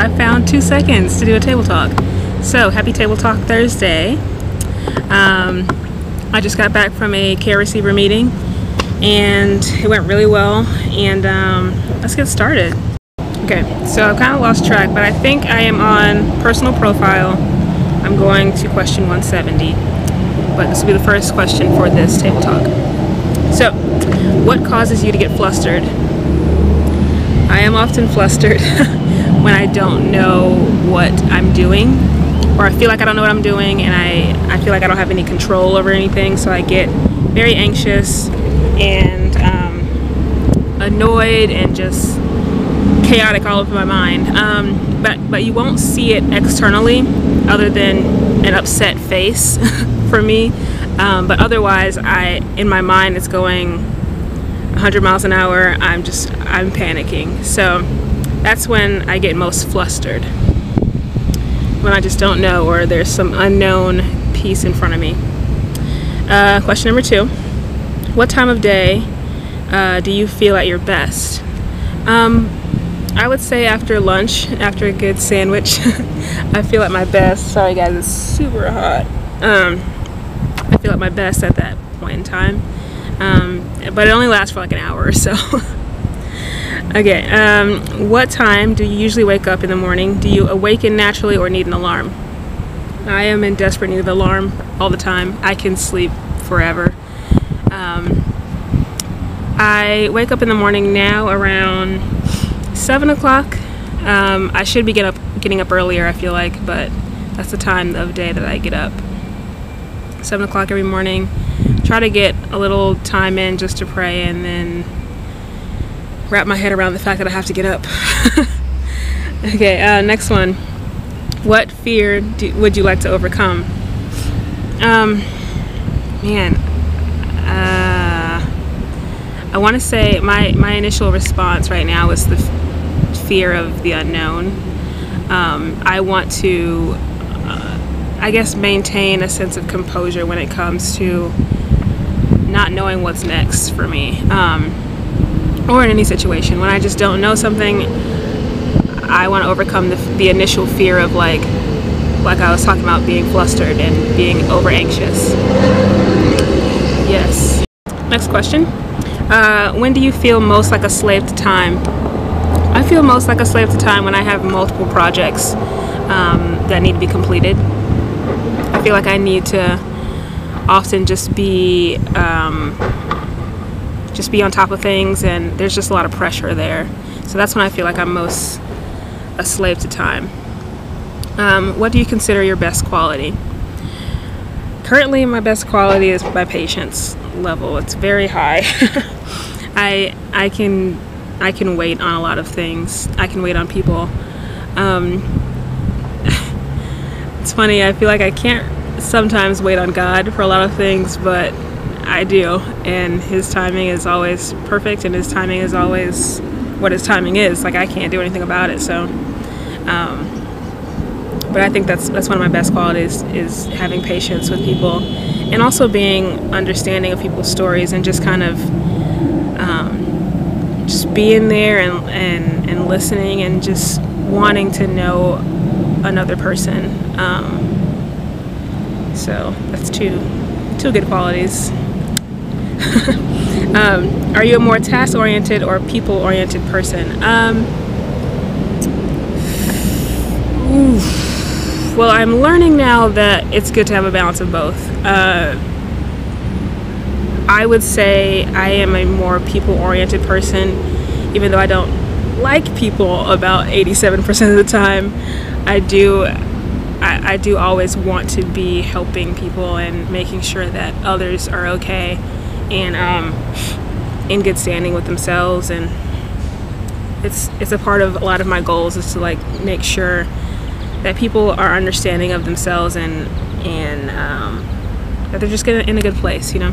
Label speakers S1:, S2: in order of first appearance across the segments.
S1: I found 2 seconds to do a table talk. So happy Table Talk Thursday. I just got back from a care receiver meeting and it went really well, and let's get started. Okay, so I've kind of lost track, but I think I am on personal profile. I'm going to question 170, but this will be the first question for this table talk. So, what causes you to get flustered? I am often flustered when I don't know what I'm doing, or I feel like I don't know what I'm doing, and I feel like I don't have any control over anything, so I get very anxious and annoyed and just chaotic all over my mind. But you won't see it externally other than an upset face for me. But otherwise, in my mind, it's going 100 miles an hour. I'm panicking. So that's when I get most flustered, when I just don't know, or there's some unknown piece in front of me. Question number 2. What time of day do you feel at your best? I would say after lunch, after a good sandwich, I feel at my best. Sorry guys, it's super hot. I feel at my best at that point in time. But it only lasts for like an hour or so. Okay, what time do you usually wake up in the morning? Do you awaken naturally or need an alarm? I am in desperate need of an alarm all the time. I can sleep forever. I wake up in the morning now around 7 o'clock. I should be getting up earlier, I feel like, but that's the time of day that I get up. 7 o'clock every morning. Try to get a little time in just to pray, and then wrap my head around the fact that I have to get up. Okay, next one. What fear would you like to overcome? I want to say my initial response right now is the fear of the unknown. I want to, I guess, maintain a sense of composure when it comes to not knowing what's next for me, or in any situation. When I just don't know something, I want to overcome the initial fear of like I was talking about, being flustered and being over anxious. Yes. Next question. When do you feel most like a slave to time? I feel most like a slave to time when I have multiple projects that need to be completed. I feel like I need to often just be on top of things, and there's just a lot of pressure there. So that's when I feel like I'm most a slave to time. What do you consider your best quality? Currently, my best quality is my patience level. It's very high. I can wait on a lot of things. I can wait on people. It's funny, I feel like I can't sometimes wait on God for a lot of things, but I do, and His timing is always perfect, and His timing is always what His timing is. Like, I can't do anything about it. So but I think that's one of my best qualities, is having patience with people, and also being understanding of people's stories, and just kind of just being there and listening, and just wanting to know another person. So that's two good qualities. Are you a more task-oriented or people-oriented person? Well, I'm learning now that it's good to have a balance of both. I would say I am a more people-oriented person, even though I don't like people about 87% of the time. I do always want to be helping people and making sure that others are okay and in good standing with themselves, and it's a part of a lot of my goals, is to like make sure that people are understanding of themselves, and that they're just in a good place, you know.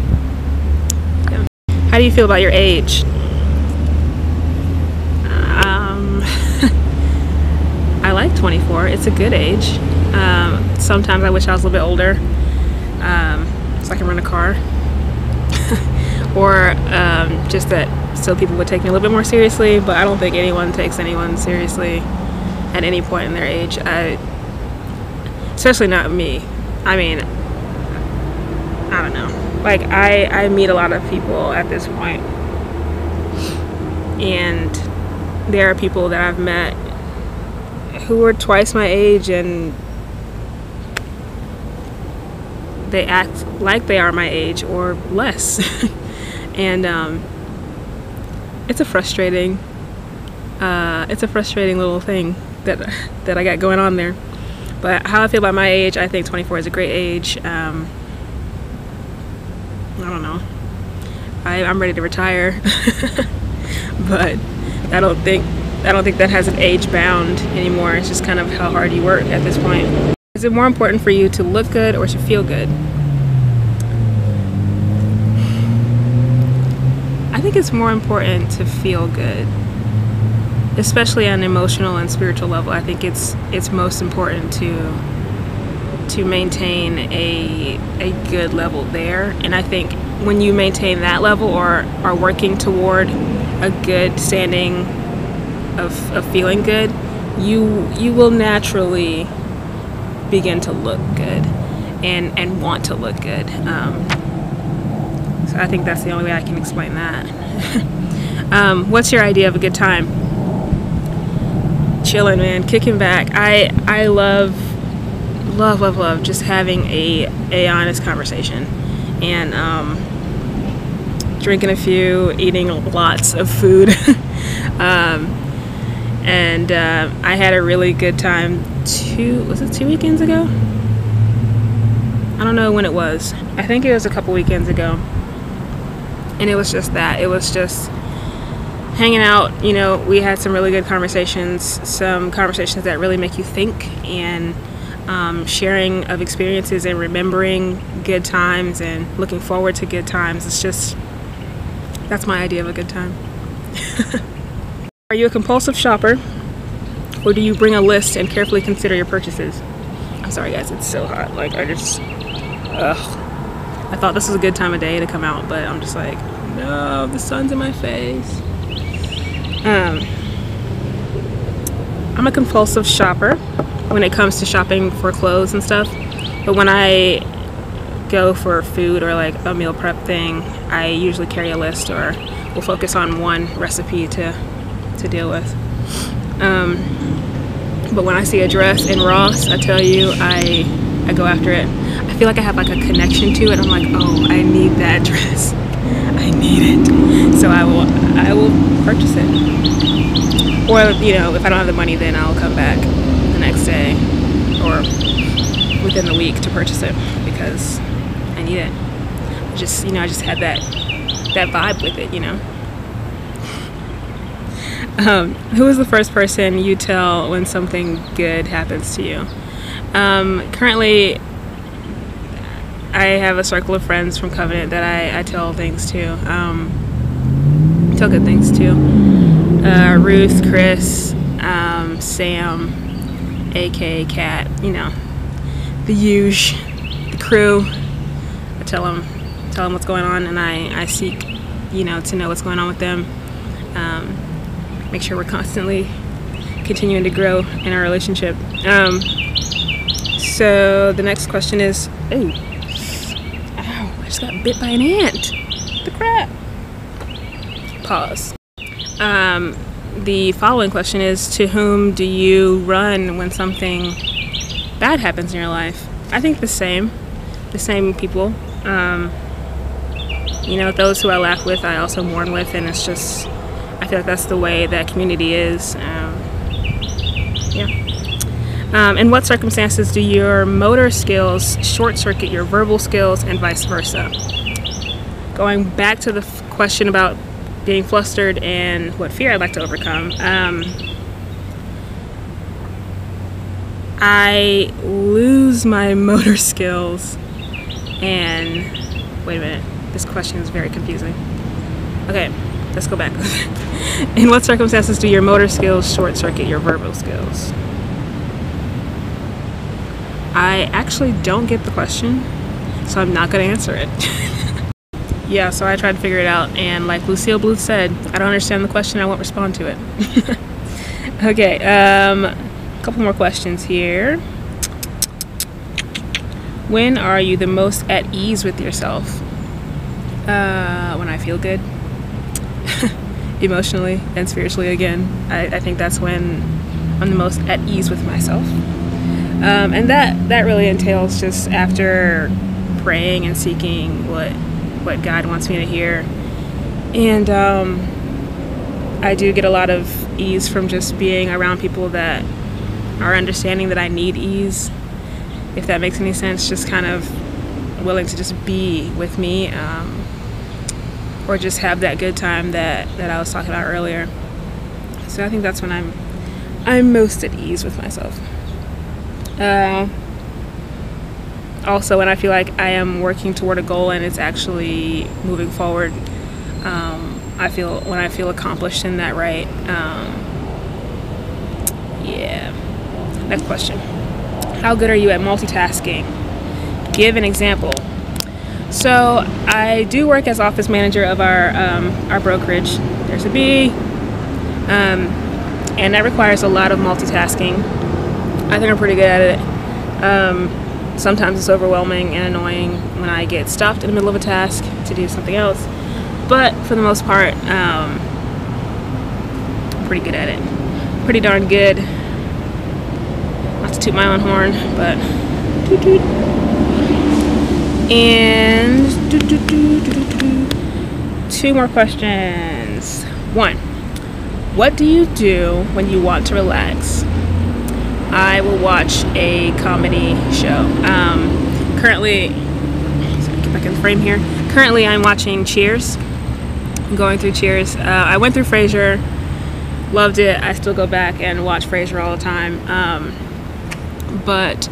S1: Yeah. How do you feel about your age? I like 24. It's a good age. Sometimes I wish I was a little bit older, so I can run a car, or just that so people would take me a little bit more seriously. But I don't think anyone takes anyone seriously at any point in their age. Especially not me. I mean, I don't know. Like, I meet a lot of people at this point, and there are people that I've met who are twice my age, and they act like they are my age or less. And it's a frustrating little thing that I got going on there. But how I feel about my age, I think 24 is a great age. I don't know. I'm ready to retire, but I don't think that has an age bound anymore. It's just kind of how hard you work at this point. Is it more important for you to look good or to feel good? I think it's more important to feel good, especially on an emotional and spiritual level. I think it's most important to maintain a good level there. And I think when you maintain that level or are working toward a good standing of feeling good, you will naturally begin to look good and want to look good. So I think that's the only way I can explain that. What's your idea of a good time? Chilling, man, kicking back. I love just having a honest conversation, and drinking a few, eating lots of food. And I had a really good time was it 2 weekends ago? I don't know when it was. I think it was a couple weekends ago. And it was just that. It was just hanging out. You know, we had some really good conversations, some conversations that really make you think, and sharing of experiences and remembering good times and looking forward to good times. That's my idea of a good time. Are you a compulsive shopper, or do you bring a list and carefully consider your purchases? I'm sorry guys, it's so hot. Like, I thought this was a good time of day to come out, but I'm just like, no, the sun's in my face. I'm a compulsive shopper when it comes to shopping for clothes and stuff, but when I go for food or like a meal prep thing, I usually carry a list, or will focus on one recipe to deal with. But when I see a dress in Ross, I tell you, I go after it. I feel like I have like a connection to it. I'm like, oh, I need that dress. I need it. So I will purchase it. Or, you know, if I don't have the money, then I'll come back the next day or within the week to purchase it because I need it. I just had that vibe with it, you know. Who is the first person you tell when something good happens to you? Currently, I have a circle of friends from Covenant that I tell things to, tell good things to. Ruth, Chris, Sam, AK, Kat, you know, the huge, the crew. I tell them what's going on, and I seek, you know, to know what's going on with them. Make sure we're constantly continuing to grow in our relationship. So the next question is, ooh, ow, I just got bit by an ant. The crap. Pause. The following question is, to whom do you run when something bad happens in your life? I think the same people. You know, those who I laugh with, I also mourn with, and it's just, I feel like that's the way that community is. Yeah. In what circumstances do your motor skills short-circuit your verbal skills, and vice versa? Going back to the question about being flustered and what fear I'd like to overcome, I lose my motor skills and, wait a minute, this question is very confusing. Okay, let's go back. In what circumstances do your motor skills short-circuit your verbal skills? I actually don't get the question, so I'm not going to answer it. Yeah, so I tried to figure it out, and like Lucille Bluth said, I don't understand the question, I won't respond to it. Okay, couple more questions here. When are you the most at ease with yourself? When I feel good. Emotionally and spiritually again. I think that's when I'm the most at ease with myself. And that really entails just after praying and seeking what God wants me to hear. And I do get a lot of ease from just being around people that are understanding that I need ease, if that makes any sense. Just kind of willing to just be with me, or just have that good time that I was talking about earlier. So I think that's when I'm most at ease with myself. Also when I feel like I am working toward a goal and it's actually moving forward. When I feel accomplished in that, right? Yeah. Next question. How good are you at multitasking? Give an example. So I do work as office manager of our brokerage. There's a B. And that requires a lot of multitasking. I think I'm pretty good at it. Sometimes it's overwhelming and annoying when I get stopped in the middle of a task to do something else. But for the most part, I'm pretty good at it. Pretty darn good. Not to toot my own horn, but toot toot. And two more questions. 1. What do you do when you want to relax? I will watch a comedy show. Currently, sorry, get back in the frame here. Currently, I'm watching Cheers. I'm going through Cheers. I went through Frasier, loved it. I still go back and watch Frasier all the time. But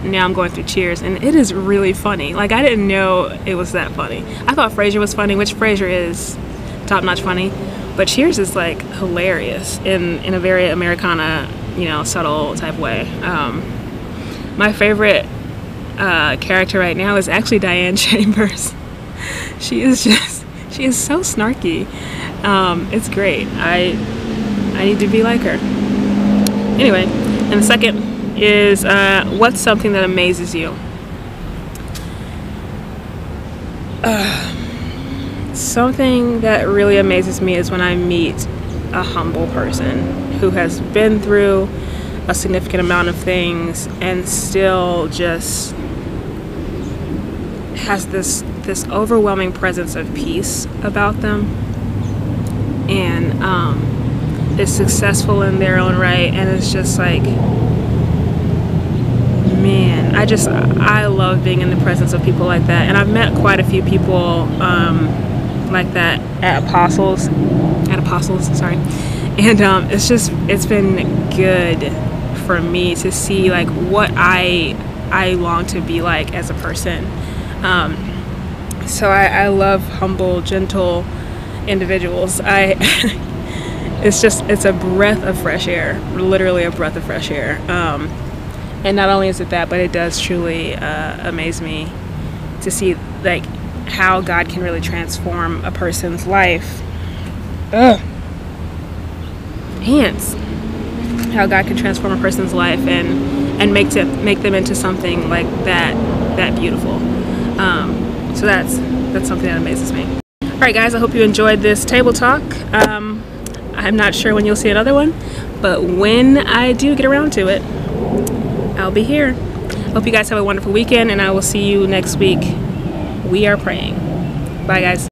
S1: now I'm going through Cheers, and it is really funny. Like, I didn't know it was that funny. I thought Frasier was funny, which Frasier is top-notch funny, but Cheers is like hilarious in a very Americana, subtle type way. My favorite character right now is actually Diane Chambers. She is so snarky. It's great. I need to be like her. Anyway, and the second is what's something that amazes you? Something that really amazes me is when I meet a humble person who has been through a significant amount of things and still just has this overwhelming presence of peace about them, and is successful in their own right, and it's just like, man, I love being in the presence of people like that. And I've met quite a few people like that at Apostles, sorry. And it's been good for me to see like what I long to be like as a person. So I love humble, gentle individuals. It's a breath of fresh air, literally a breath of fresh air. And not only is it that, but it does truly amaze me to see like how God can really transform a person's life. How God can transform a person's life and make them into something like that beautiful. So that's something that amazes me. All right, guys, I hope you enjoyed this table talk. I'm not sure when you'll see another one, but when I do get around to it, I'll be here. Hope you guys have a wonderful weekend, and I will see you next week. We are praying. Bye, guys.